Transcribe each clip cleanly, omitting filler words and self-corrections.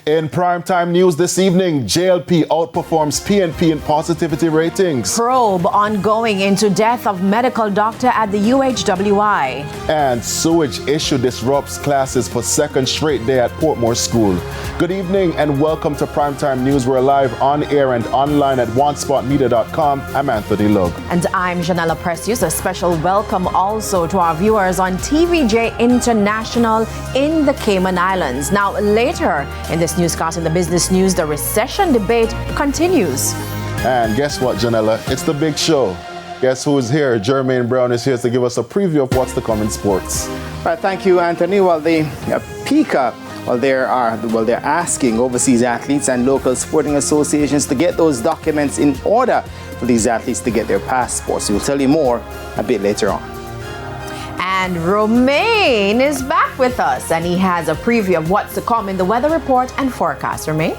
In primetime news this evening, JLP outperforms PNP in positivity ratings. Probe ongoing into death of medical doctor at the UHWI. And sewage issue disrupts classes for second straight day at Portmore School. Good evening and welcome to primetime news. We're live on air and online at onespotmedia.com. I'm Anthony Lug. And I'm Janella Precious. A special welcome also to our viewers on TVJ International in the Cayman Islands. Now, later in this newscast in the business news, the recession debate continues. And guess what, Janella? It's the big show. Guess who's here? Jermaine Brown is here to give us a preview of what's to come in sports. Right, thank you, Anthony. Well, the PICA, they're asking overseas athletes and local sporting associations to get those documents in order for these athletes to get their passports. We'll tell you more a bit later on. And Romain is back with us, and he has a preview of what's to come in the weather report and forecast. Romain?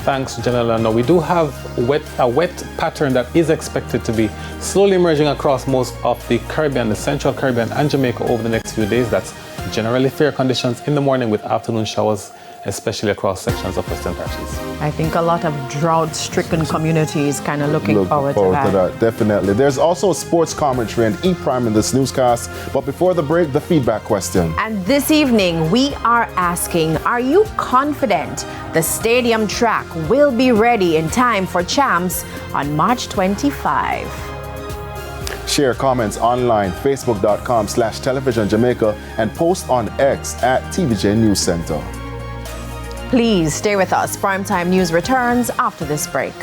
Thanks, Janella. Now, we do have a wet pattern that is expected to be slowly emerging across most of the Caribbean, the Central Caribbean and Jamaica over the next few days. That's generally fair conditions in the morning with afternoon showers, especially across sections of Western Patches. I think a lot of drought-stricken communities kind of looking forward to that. Definitely. There's also sports commentary and E-Prime in this newscast. But before the break, the feedback question. And this evening, we are asking, are you confident the stadium track will be ready in time for Champs on March 25? Share comments online, facebook.com/televisionjamaica, and post on X at TVJ News Center. Please stay with us. Primetime News returns after this break.